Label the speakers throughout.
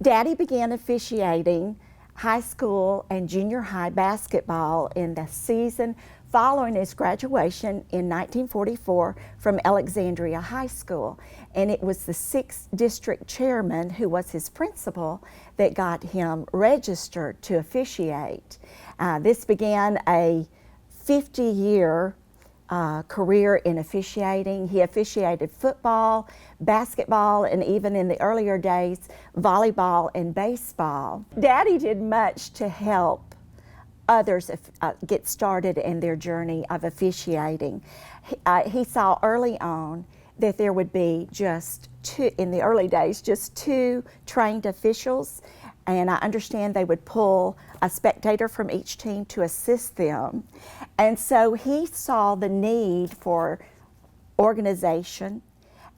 Speaker 1: Daddy began officiating high school and junior high basketball in the season following his graduation in 1944 from Alexandria High School. And it was the 6th district chairman, who was his principal, that got him registered to officiate. This began a 50-year career in officiating. He officiated football, basketball, and even in the earlier days, volleyball and baseball. Daddy did much to help others get started in their journey of officiating. He saw early on that there would be in the early days, just 2 trained officials, and I understand they would pull a spectator from each team to assist them. And so he saw the need for organization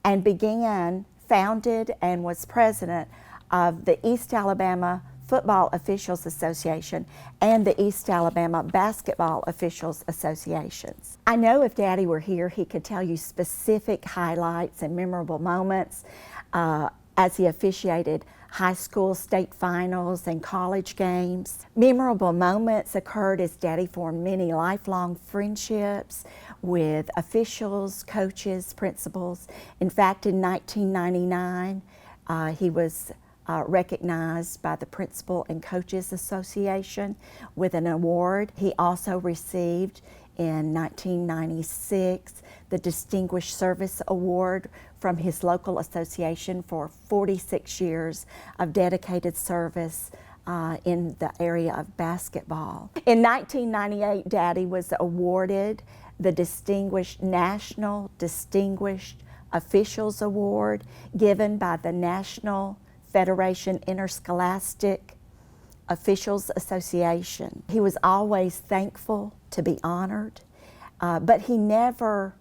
Speaker 1: and founded and was president of the East Alabama Football Officials Association and the East Alabama Basketball Officials Associations. I know if Daddy were here, he could tell you specific highlights and memorable moments as he officiated high school state finals and college games. Memorable moments occurred as Daddy formed many lifelong friendships with officials, coaches, principals. In fact, in 1999, he was recognized by the Principal and Coaches Association with an award. He also received in 1996 the Distinguished Service Award from his local association for 46 years of dedicated service in the area of basketball. In 1998, Daddy was awarded the National Distinguished Officials Award given by the National Federation Interscholastic Officials Association. He was always thankful to be honored, but he never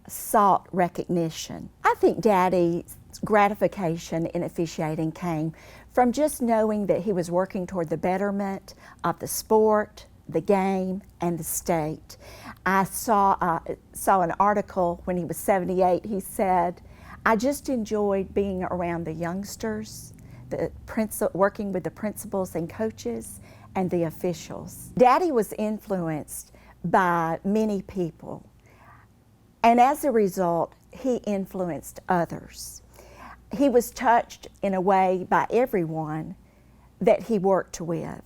Speaker 1: sought recognition. I think Daddy's gratification in officiating came from just knowing that he was working toward the betterment of the sport, the game, and the state. I saw an article when he was 78. He said, "I just enjoyed being around the youngsters, working with the principals and coaches, and the officials." Daddy was influenced by many people, and as a result, he influenced others. He was touched in a way by everyone that he worked with,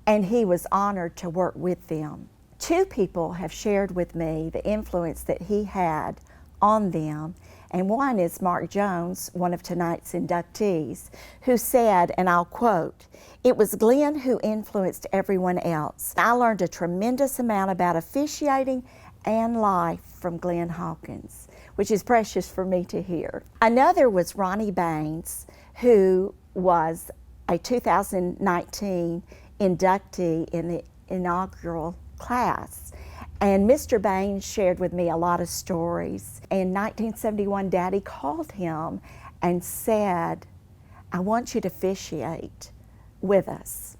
Speaker 1: and he was honored to work with them. 2 people have shared with me the influence that he had on them, and one is Mark Jones, one of tonight's inductees, who said, and I'll quote, "It was Glenn who influenced everyone else. I learned a tremendous amount about officiating and life from Glenn Hawkins," which is precious for me to hear. Another was Ronnie Baines, who was a 2019 inductee in the inaugural class. And Mr. Baines shared with me a lot of stories. In 1971, Daddy called him and said, "I want you to officiate with us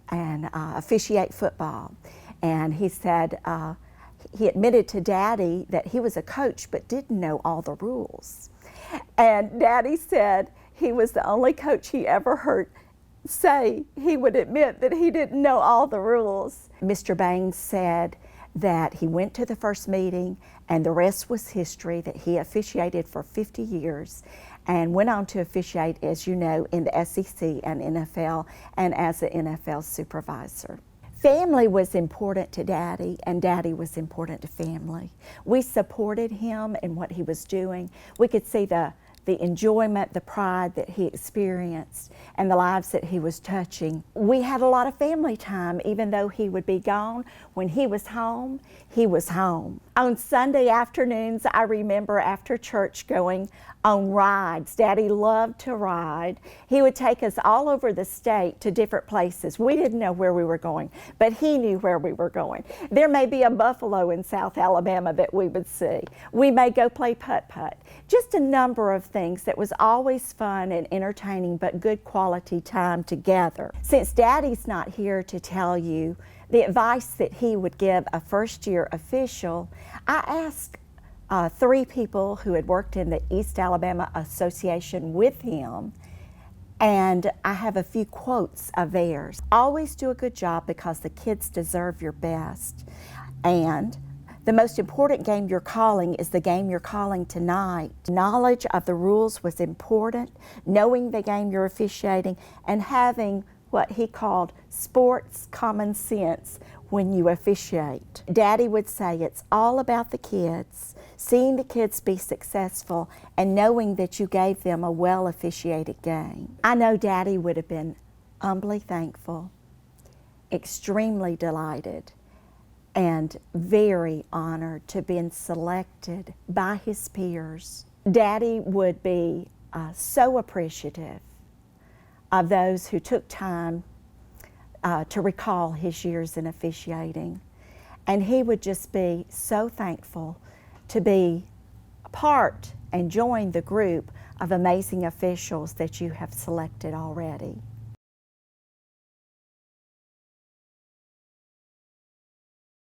Speaker 1: and officiate football." And he said, he admitted to Daddy that he was a coach but didn't know all the rules. And Daddy said he was the only coach he ever heard say he would admit that he didn't know all the rules. Mr. Baines said that he went to the first meeting and the rest was history, that he officiated for 50 years and went on to officiate, as you know, in the SEC and NFL and as an NFL supervisor. Family was important to Daddy, and Daddy was important to family. We supported him in what he was doing. We could see the enjoyment, the pride that he experienced, and the lives that he was touching. We had a lot of family time, even though he would be gone. When he was home, he was home. On Sunday afternoons, I remember after church going on rides. Daddy loved to ride. He would take us all over the state to different places. We didn't know where we were going, but he knew where we were going. There may be a buffalo in South Alabama that we would see. We may go play putt-putt. Just a number of things that was always fun and entertaining, but good quality time together. Since Daddy's not here to tell you the advice that he would give a first-year official, I asked 3 people who had worked in the East Alabama Association with him And I have a few quotes of theirs. Always do a good job because the kids deserve your best. And the most important game you're calling is the game you're calling tonight. Knowledge of the rules was important, knowing the game you're officiating, and having what he called sports common sense when you officiate. Daddy would say it's all about the kids, seeing the kids be successful, and knowing that you gave them a well-officiated game. I know Daddy would have been humbly thankful, extremely delighted, and very honored to be selected by his peers. Daddy would be so appreciative of those who took time to recall his years in officiating. And he would just be so thankful to be a part and join the group of amazing officials that you have selected already.